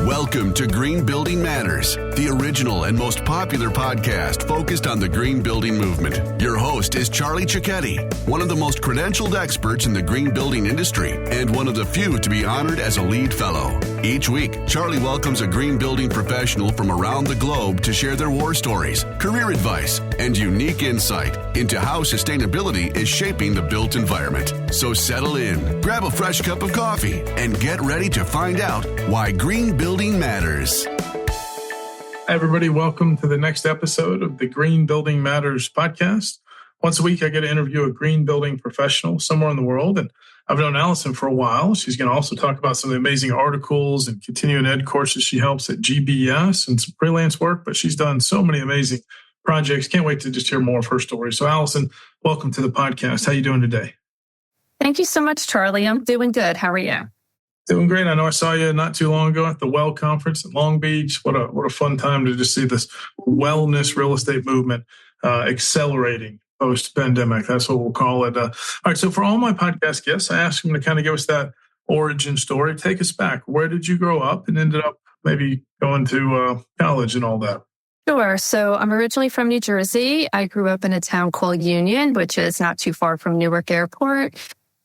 Welcome to Green Building Matters, the original and most popular podcast focused on the green building movement. Your host is Charlie Cicchetti, one of the most credentialed experts in the green building industry and one of the few to be honored as a LEED Fellow. Each week, Charlie welcomes a green building professional from around the globe to share their war stories, career advice, and unique insight into how sustainability is shaping the built environment. So settle in, grab a fresh cup of coffee, and get ready to find out why green building matters. Hi, everybody. Welcome to the next episode of the Green Building Matters podcast. Once a week, I get to interview a green building professional somewhere in the world, and I've known Allison for a while. She's going to also talk about some of the amazing articles and continuing ed courses she helps at GBES and some freelance work, but she's done so many amazing projects. Can't wait to just hear more of her story. So, Allison, welcome to the podcast. How are you doing today? Thank you so much, Charlie. I'm doing good. How are you? Doing great. I know I saw you not too long ago at the WELL conference in Long Beach. What a fun time to just see this wellness real estate movement accelerating post-pandemic. That's what we'll call it. All right. So for all my podcast guests, I ask them to kind of give us that origin story. Take us back. Where did you grow up and ended up maybe going to college and all that? Sure. So I'm originally from New Jersey. I grew up in a town called Union, which is not too far from Newark Airport.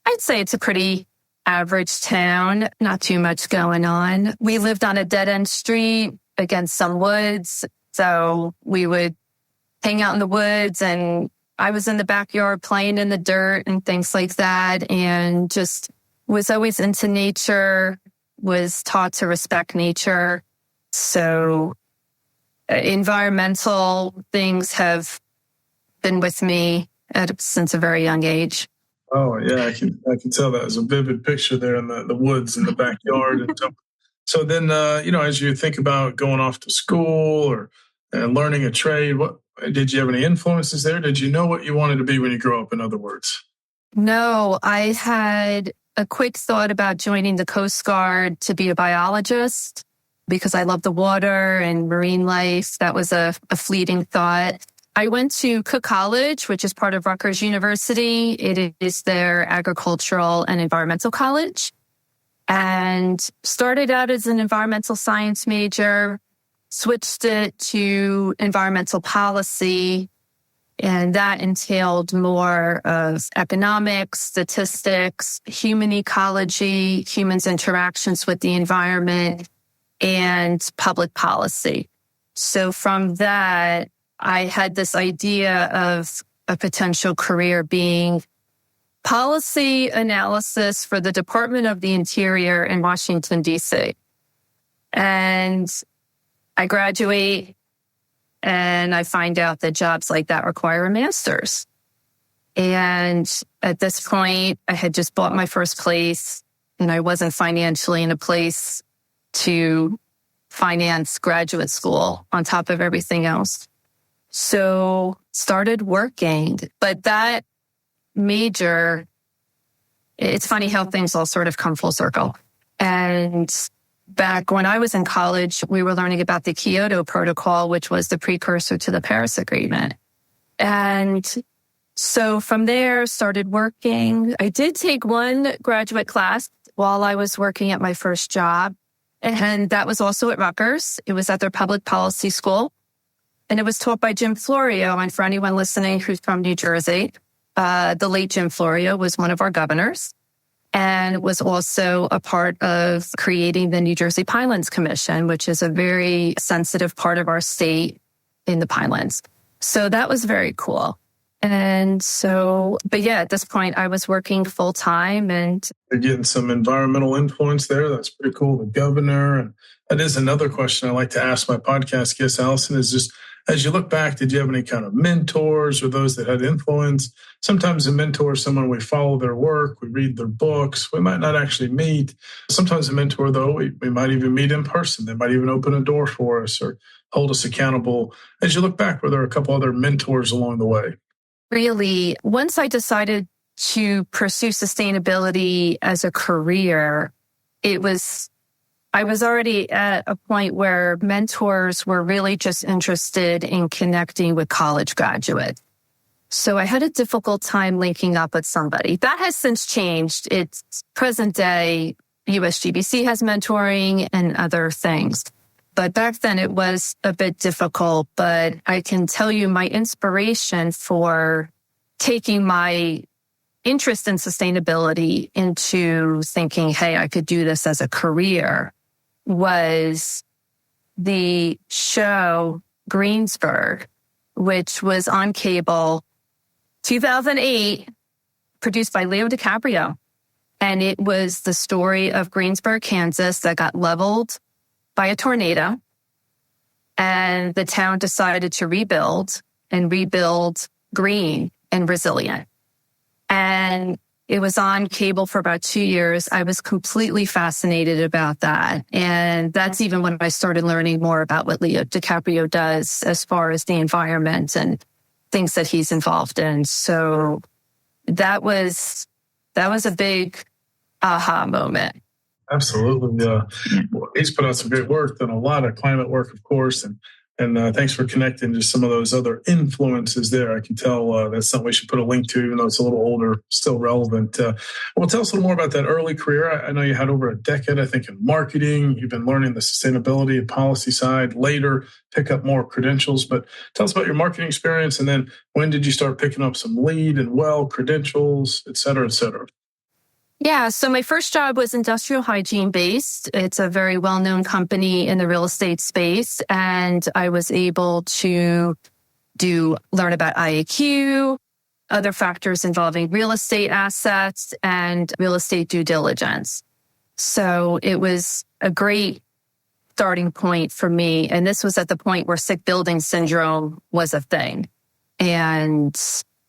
I'd say it's a pretty average town, not too much going on. We lived on a dead-end street against some woods. So we would hang out in the woods, and I was in the backyard playing in the dirt and things like that, and just was always into nature, was taught to respect nature. So environmental things have been with me since a very young age. Oh, yeah, I can tell that. There's a vivid picture there in the woods in the backyard. And so then, as you think about going off to school or learning a trade, did you have any influences there? Did you know what you wanted to be when you grew up, in other words? No, I had a quick thought about joining the Coast Guard to be a biologist because I love the water and marine life. That was a fleeting thought. I went to Cook College, which is part of Rutgers University. It is their agricultural and environmental college, and started out as an environmental science major, switched it to environmental policy, and that entailed more of economics, statistics, human ecology, humans' interactions with the environment, and public policy. So from that, I had this idea of a potential career being policy analysis for the Department of the Interior in Washington, D.C. And I graduate and I find out that jobs like that require a master's. And at this point, I had just bought my first place and I wasn't financially in a place to finance graduate school on top of everything else. So started working, but that major, it's funny how things all sort of come full circle. And back when I was in college, we were learning about the Kyoto Protocol, which was the precursor to the Paris Agreement. And so from there, started working. I did take one graduate class while I was working at my first job. And that was also at Rutgers. It was at their public policy school. And it was taught by Jim Florio. And for anyone listening who's from New Jersey, the late Jim Florio was one of our governors and was also a part of creating the New Jersey Pinelands Commission, which is a very sensitive part of our state in the Pinelands. So that was very cool. And so, but yeah, at this point I was working full time and you're getting some environmental influence there. That's pretty cool. The governor. And that is another question I like to ask my podcast guest, Allison, is just, as you look back, did you have any kind of mentors or those that had influence? Sometimes a mentor is someone we follow their work, we read their books, we might not actually meet. Sometimes a mentor, though, we might even meet in person. They might even open a door for us or hold us accountable. As you look back, were there a couple other mentors along the way? Really, once I decided to pursue sustainability as a career, I was already at a point where mentors were really just interested in connecting with college graduates. So I had a difficult time linking up with somebody. That has since changed. It's present day. USGBC has mentoring and other things. But back then it was a bit difficult, but I can tell you my inspiration for taking my interest in sustainability into thinking, hey, I could do this as a career was the show Greensburg, which was on cable 2008, produced by Leo DiCaprio. And it was the story of Greensburg, Kansas that got leveled by a tornado. And the town decided to rebuild green and resilient. And it was on cable for about 2 years. I was completely fascinated about that. And that's even when I started learning more about what Leo DiCaprio does as far as the environment and things that he's involved in. So that was a big aha moment. Absolutely. Well, he's put out some great work, done a lot of climate work, of course. And thanks for connecting just some of those other influences there. I can tell that's something we should put a link to, even though it's a little older, still relevant. Well, tell us a little more about that early career. I know you had over a decade, I think, in marketing. You've been learning the sustainability and policy side, later pick up more credentials. But tell us about your marketing experience. And then when did you start picking up some LEED and WELL credentials, et cetera, et cetera? Yeah, so my first job was industrial hygiene based. It's a very well-known company in the real estate space. And I was able to learn about IAQ, other factors involving real estate assets and real estate due diligence. So it was a great starting point for me. And this was at the point where sick building syndrome was a thing. And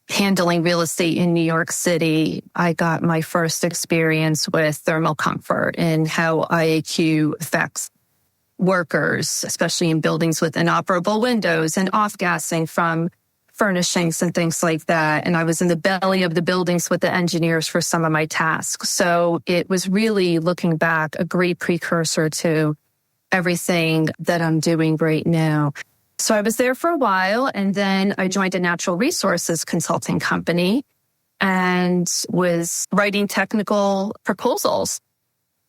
handling real estate in New York City, I got my first experience with thermal comfort and how IAQ affects workers, especially in buildings with inoperable windows and off-gassing from furnishings and things like that. And I was in the belly of the buildings with the engineers for some of my tasks. So it was really, looking back, a great precursor to everything that I'm doing right now. So I was there for a while, and then I joined a natural resources consulting company and was writing technical proposals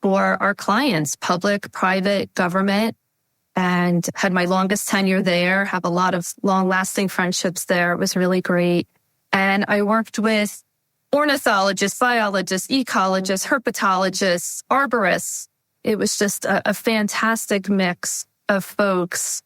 for our clients, public, private, government, and had my longest tenure there, have a lot of long-lasting friendships there. It was really great. And I worked with ornithologists, biologists, ecologists, herpetologists, arborists. It was just a fantastic mix of folks,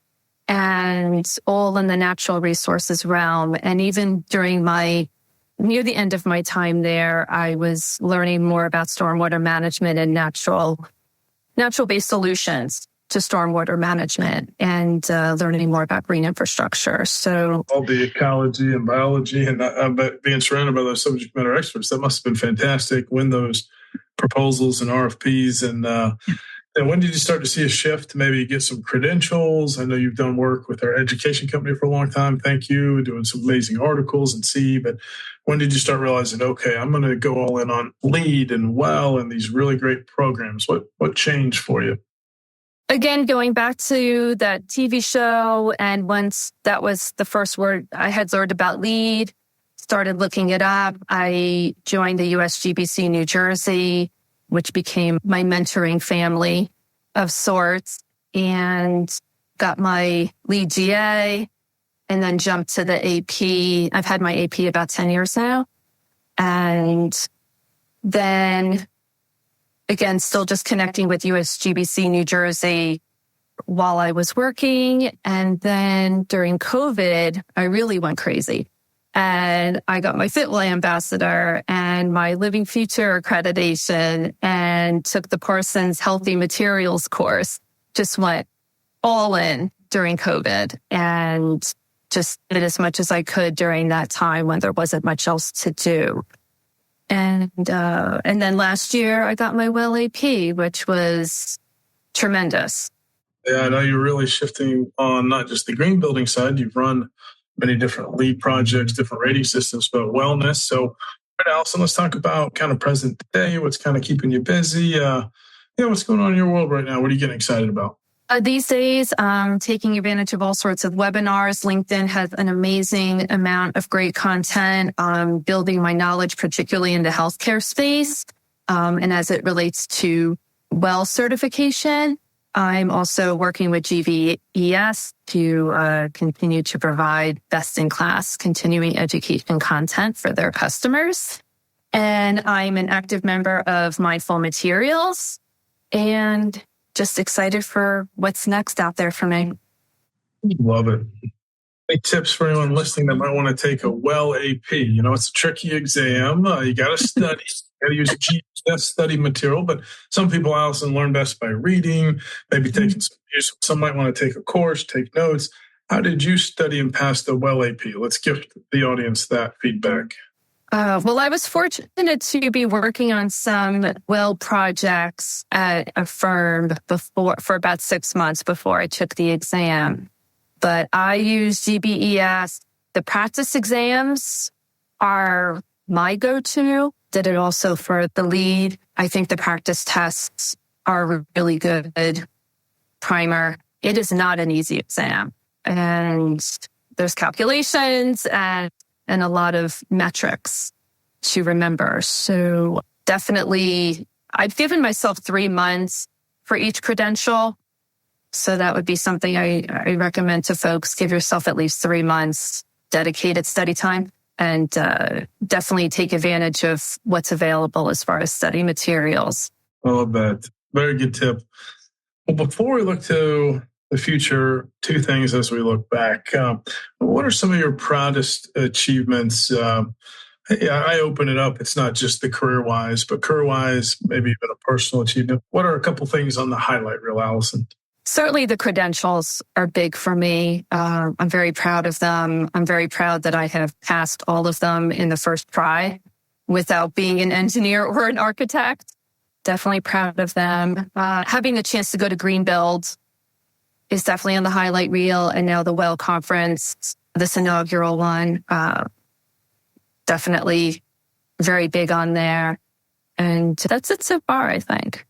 and all in the natural resources realm. And even near the end of my time there, I was learning more about stormwater management and natural-based solutions to stormwater management, and learning more about green infrastructure. So all the ecology and biology, and being surrounded by those subject matter experts, that must have been fantastic. Win those proposals and RFPs, and when did you start to see a shift? Maybe get some credentials. I know you've done work with our education company for a long time. Thank you. Doing some amazing articles and see. But when did you start realizing, okay, I'm going to go all in on LEED and WELL and these really great programs? What changed for you? Again, going back to that TV show, and once that was the first word I had learned about LEED, started looking it up. I joined the USGBC New Jersey, which became my mentoring family of sorts, and got my LEED GA, and then jumped to the AP. I've had my AP about 10 years now. And then, again, still just connecting with USGBC New Jersey while I was working. And then during COVID, I really went crazy. And I got my Fitwel Ambassador and my Living Future Accreditation, and took the Parsons Healthy Materials course. Just went all in during COVID and just did as much as I could during that time when there wasn't much else to do. And then last year I got my WELL AP, which was tremendous. Yeah, I know you're really shifting on not just the green building side. You've run many different LEED projects, different rating systems, but wellness. So, all right, Allison, let's talk about kind of present day. What's kind of keeping you busy? What's going on in your world right now? What are you getting excited about? These days, taking advantage of all sorts of webinars. LinkedIn has an amazing amount of great content. Building my knowledge, particularly in the healthcare space, and as it relates to well certification. I'm also working with GBES to continue to provide best-in-class continuing education content for their customers. And I'm an active member of Mindful Materials and just excited for what's next out there for me. Love it. Any tips for anyone listening that might want to take a well AP? You know, it's a tricky exam. You got to study. You got to use GBES study material. But some people, Allison, learn best by reading, maybe taking some might want to take a course, take notes. How did you study and pass the well AP? Let's give the audience that feedback. Well, I was fortunate to be working on some well projects at a firm for about 6 months before I took the exam. But I use GBES. The practice exams are my go-to. Did it also for the LEED. I think the practice tests are really good primer. It is not an easy exam. And there's calculations and a lot of metrics to remember. So definitely, I've given myself 3 months for each credential. So that would be something I recommend to folks. Give yourself at least 3 months dedicated study time and definitely take advantage of what's available as far as study materials. I love that. Very good tip. Well, before we look to the future, 2 things as we look back. What are some of your proudest achievements? I open it up. It's not just the career-wise, but career-wise, maybe even a personal achievement. What are a couple things on the highlight reel, Allison? Certainly the credentials are big for me. I'm very proud of them. I'm very proud that I have passed all of them in the first try without being an engineer or an architect. Definitely proud of them. Having the chance to go to Greenbuild is definitely on the highlight reel. And now the WELL conference, this inaugural one, definitely very big on there. And that's it so far, I think.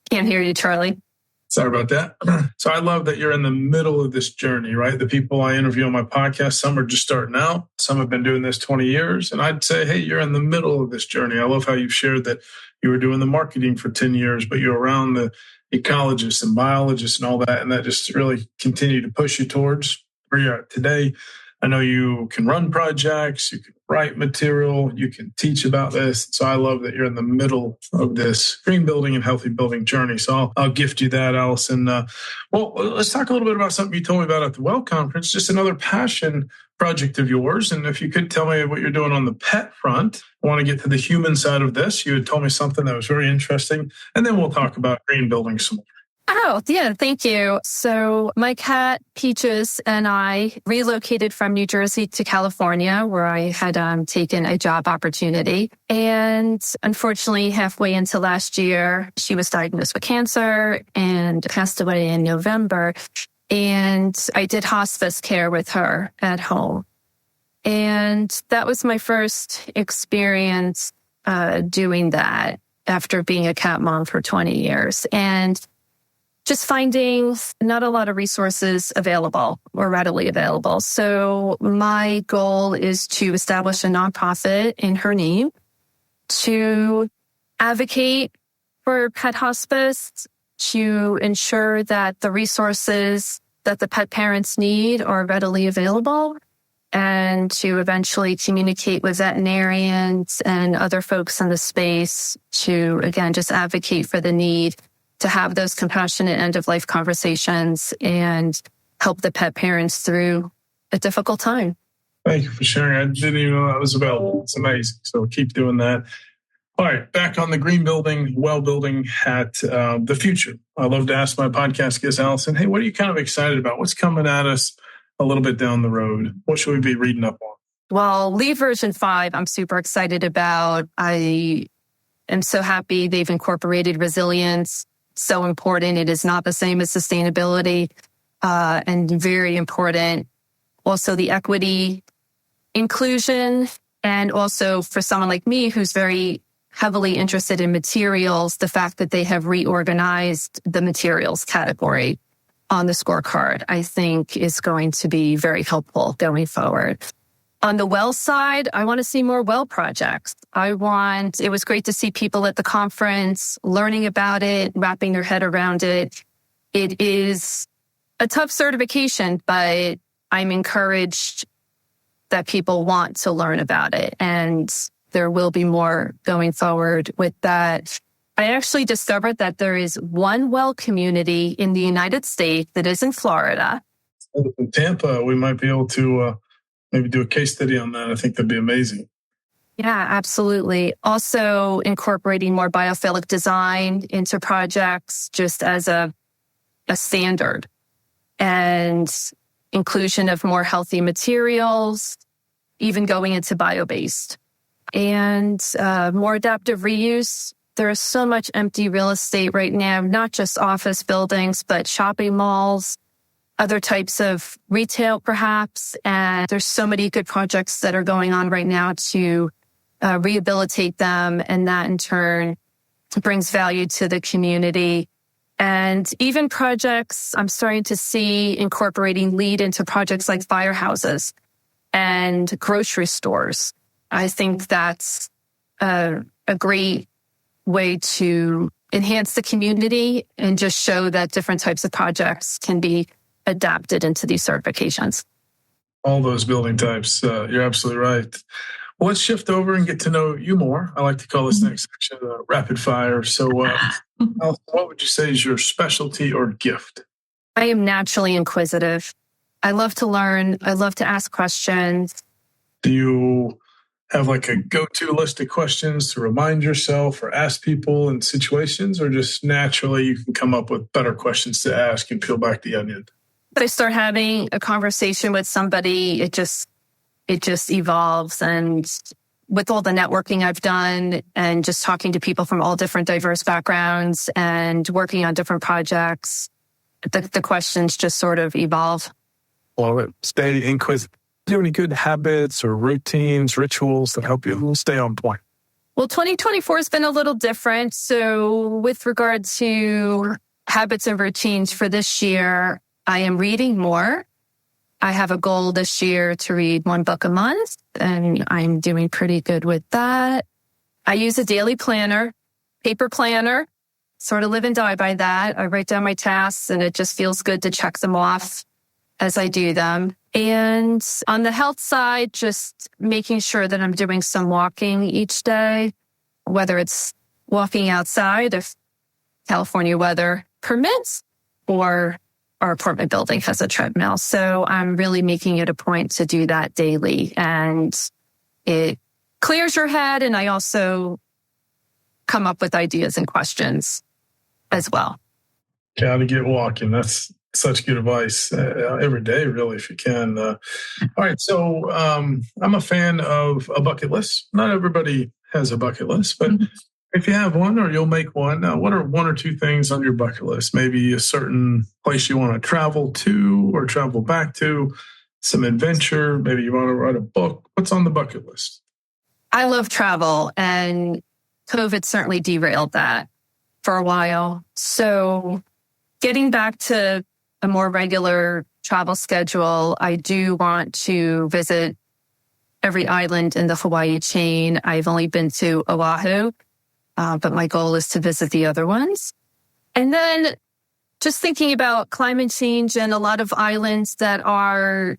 Can't hear you, Charlie. Sorry about that. So I love that you're in the middle of this journey, right? The people I interview on my podcast, some are just starting out. Some have been doing this 20 years. And I'd say, hey, you're in the middle of this journey. I love how you've shared that you were doing the marketing for 10 years, but you're around the ecologists and biologists and all that. And that just really continued to push you towards where you're at today. I know you can run projects, you can write material, you can teach about this. So I love that you're in the middle of this green building and healthy building journey. So I'll gift you that, Allison. Well, let's talk a little bit about something you told me about at the WELL conference, just another passion project of yours. And if you could tell me what you're doing on the pet front, I want to get to the human side of this. You had told me something that was very interesting, and then we'll talk about green building some more. Oh, yeah, thank you. So my cat, Peaches, and I relocated from New Jersey to California, where I had taken a job opportunity. And unfortunately, halfway into last year, she was diagnosed with cancer and passed away in November. And I did hospice care with her at home. And that was my first experience doing that after being a cat mom for 20 years. And just finding not a lot of resources available or readily available. So my goal is to establish a nonprofit in her name to advocate for pet hospice, to ensure that the resources that the pet parents need are readily available, and to eventually communicate with veterinarians and other folks in the space to, again, just advocate for the need to have those compassionate end-of-life conversations and help the pet parents through a difficult time. Thank you for sharing. I didn't even know that was available. It's amazing. So keep doing that. All right, back on the green building, well building hat, the future. I love to ask my podcast guest, Allison, hey, what are you kind of excited about? What's coming at us a little bit down the road? What should we be reading up on? Well, LEED version 5, I'm super excited about. I am so happy they've incorporated resilience. So important. It is not the same as sustainability, and very important. Also the equity, inclusion, and also for someone like me who's very heavily interested in materials, the fact that they have reorganized the materials category on the scorecard, I think is going to be very helpful going forward. On the well side, I want to see more well projects. It was great to see people at the conference learning about it, wrapping their head around it. It is a tough certification, but I'm encouraged that people want to learn about it. And there will be more going forward with that. I actually discovered that there is one well community in the United States that is in Florida. In Tampa, we might be able to maybe do a case study on that. I think that'd be amazing. Yeah, absolutely. Also incorporating more biophilic design into projects just as a standard, and inclusion of more healthy materials, even going into bio-based, and more adaptive reuse. There is so much empty real estate right now, not just office buildings, but shopping malls, other types of retail perhaps. And there's so many good projects that are going on right now to rehabilitate them. And that in turn brings value to the community. And even projects, I'm starting to see incorporating LEED into projects like firehouses and grocery stores. I think that's a great way to enhance the community and just show that different types of projects can be adapted into these certifications. All those building types. You're absolutely right. Well, let's shift over and get to know you more. I like to call this next section rapid fire. So Allison, what would you say is your specialty or gift? I am naturally inquisitive. I love to learn. I love to ask questions. Do you have like a go-to list of questions to remind yourself or ask people in situations, or just naturally you can come up with better questions to ask and peel back the onion? But I start having a conversation with somebody, it just evolves. And with all the networking I've done and just talking to people from all different diverse backgrounds and working on different projects, the questions just sort of evolve. Well, stay inquisitive. Do you have any good habits or routines, rituals that help you stay on point? Well, 2024 has been a little different. So with regard to habits and routines for this year, I am reading more. I have a goal this year to read 1 book a month, and I'm doing pretty good with that. I use a daily planner, paper planner, sort of live and die by that. I write down my tasks, and it just feels good to check them off as I do them. And on the health side, just making sure that I'm doing some walking each day, whether it's walking outside if California weather permits, or our apartment building has a treadmill. So I'm really making it a point to do that daily, and it clears your head. And I also come up with ideas and questions as well. Gotta get walking. That's such good advice every day, really, if you can. All right. So I'm a fan of a bucket list. Not everybody has a bucket list, but if you have one or you'll make one, what are 1 or 2 things on your bucket list? Maybe a certain place you want to travel to or travel back to, some adventure. Maybe you want to write a book. What's on the bucket list? I love travel, and COVID certainly derailed that for a while. So getting back to a more regular travel schedule, I do want to visit every island in the Hawaii chain. I've only been to Oahu, but my goal is to visit the other ones. And then just thinking about climate change and a lot of islands that are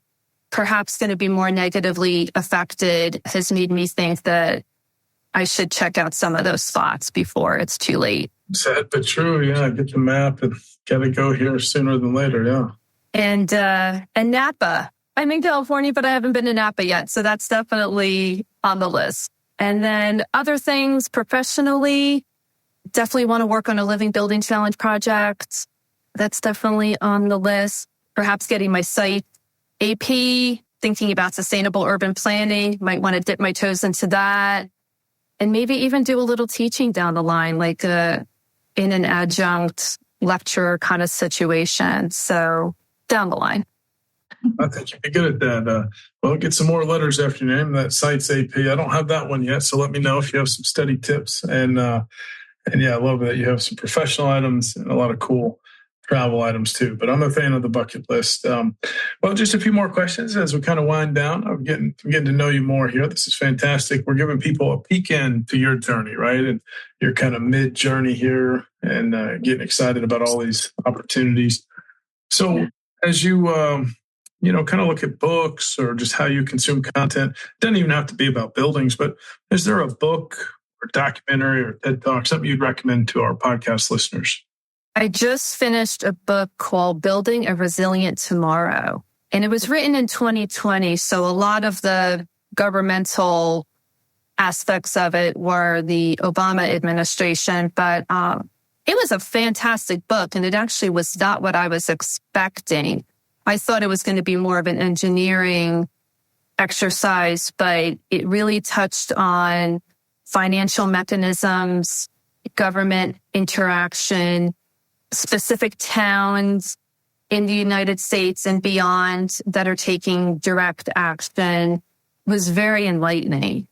perhaps going to be more negatively affected has made me think that I should check out some of those spots before it's too late. Sad but true. Yeah, get the map and got to go here sooner than later. Yeah. And Napa. I'm in California, but I haven't been to Napa yet. So that's definitely on the list. And then other things professionally, definitely want to work on a living building challenge project. That's definitely on the list. Perhaps getting my site AP, thinking about sustainable urban planning, might want to dip my toes into that. And maybe even do a little teaching down the line, like in an adjunct lecture kind of situation. So down the line. I think you'd be good at that. Well, get some more letters after your name. That site's AP. I don't have that one yet, so let me know if you have some study tips. And yeah, I love that you have some professional items and a lot of cool travel items too, but I'm a fan of the bucket list. Well, just a few more questions as we kind of wind down. I'm getting to know you more here. This is fantastic. We're giving people a peek into your journey, right? And your kind of mid-journey here and getting excited about all these opportunities. So as you, kind of look at books or just how you consume content, it doesn't even have to be about buildings, but is there a book or documentary or TED Talk, something you'd recommend to our podcast listeners? I just finished a book called Building a Resilient Tomorrow, and it was written in 2020. So a lot of the governmental aspects of it were the Obama administration, but it was a fantastic book, and it actually was not what I was expecting. I thought it was going to be more of an engineering exercise, but it really touched on financial mechanisms, government interaction, specific towns in the United States and beyond that are taking direct action. Was very enlightening.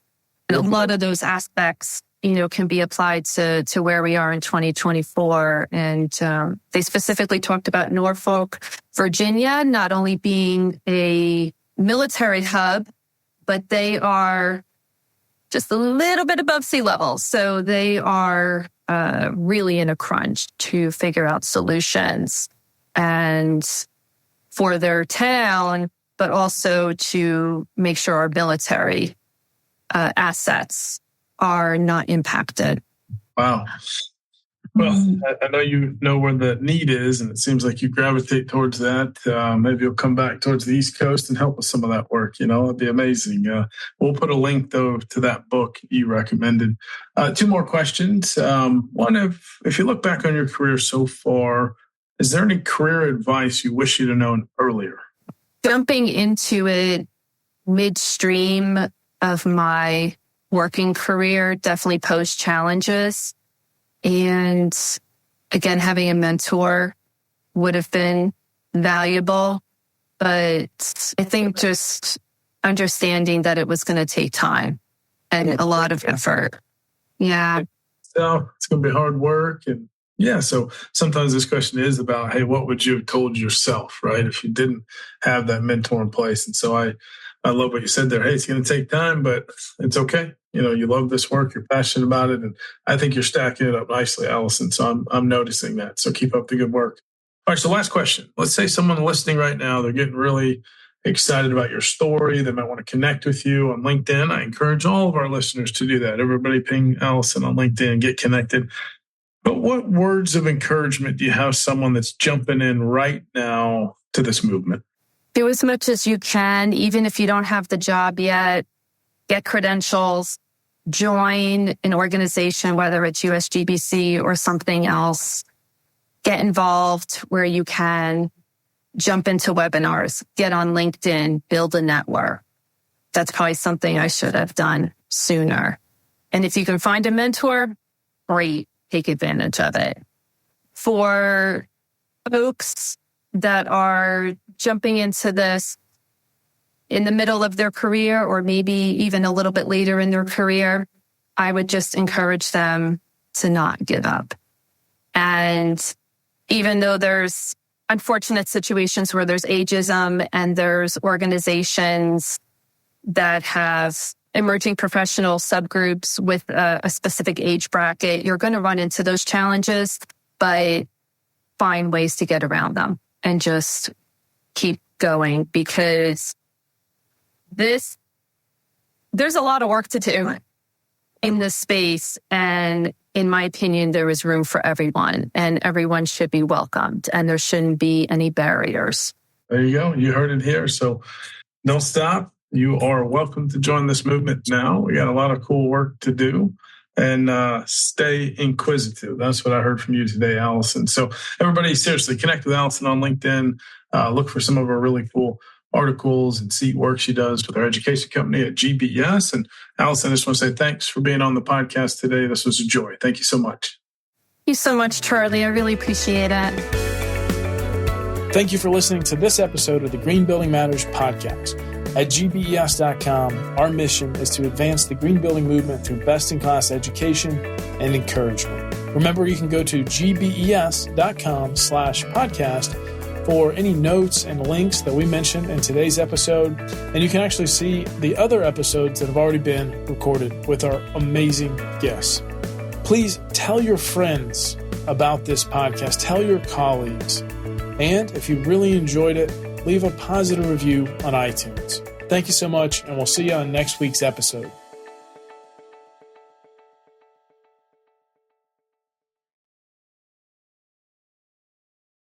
And a lot of those aspects, can be applied to where we are in 2024. And they specifically talked about Norfolk, Virginia, not only being a military hub, but they are just a little bit above sea level. So they are really in a crunch to figure out solutions and for their town, but also to make sure our military assets are not impacted. Wow. Well, I know you know where the need is, and it seems like you gravitate towards that. Maybe you'll come back towards the East Coast and help with some of that work. It'd be amazing. We'll put a link, though, to that book you recommended. Two more questions. One, if you look back on your career so far, is there any career advice you wish you'd have known earlier? Jumping into it midstream of my working career definitely posed challenges. And again, having a mentor would have been valuable. But I think just understanding that it was going to take time and a lot of effort. Yeah. So it's going to be hard work. And so sometimes this question is about, hey, what would you have told yourself, right? If you didn't have that mentor in place. And so I love what you said there. Hey, it's going to take time, but it's okay. You love this work. You're passionate about it. And I think you're stacking it up nicely, Allison. So I'm noticing that. So keep up the good work. All right. So last question. Let's say someone listening right now, they're getting really excited about your story. They might want to connect with you on LinkedIn. I encourage all of our listeners to do that. Everybody ping Allison on LinkedIn, get connected. But what words of encouragement do you have someone that's jumping in right now to this movement? Do as much as you can, even if you don't have the job yet. Get credentials, join an organization, whether it's USGBC or something else. Get involved where you can. Jump into webinars, get on LinkedIn, build a network. That's probably something I should have done sooner. And if you can find a mentor, great, take advantage of it. For folks that are jumping into this in the middle of their career or maybe even a little bit later in their career, I would just encourage them to not give up. And even though there's unfortunate situations where there's ageism and there's organizations that have emerging professional subgroups with a specific age bracket, you're going to run into those challenges, but find ways to get around them and just keep going, because there's a lot of work to do in this space. And in my opinion, there is room for everyone and everyone should be welcomed and there shouldn't be any barriers. There you go. You heard it here. So don't stop. You are welcome to join this movement now. We got a lot of cool work to do, and stay inquisitive. That's what I heard from you today, Allison. So everybody, seriously, connect with Allison on LinkedIn. Look for some of her really cool articles and see work she does with her education company at GBES. And Allison, I just want to say thanks for being on the podcast today. This was a joy. Thank you so much. Thank you so much, Charlie. I really appreciate it. Thank you for listening to this episode of the Green Building Matters podcast. At GBES.com, our mission is to advance the green building movement through best-in-class education and encouragement. Remember, you can go to gbes.com/podcast for any notes and links that we mentioned in today's episode. And you can actually see the other episodes that have already been recorded with our amazing guests. Please tell your friends about this podcast. Tell your colleagues. And if you really enjoyed it, leave a positive review on iTunes. Thank you so much, and we'll see you on next week's episode.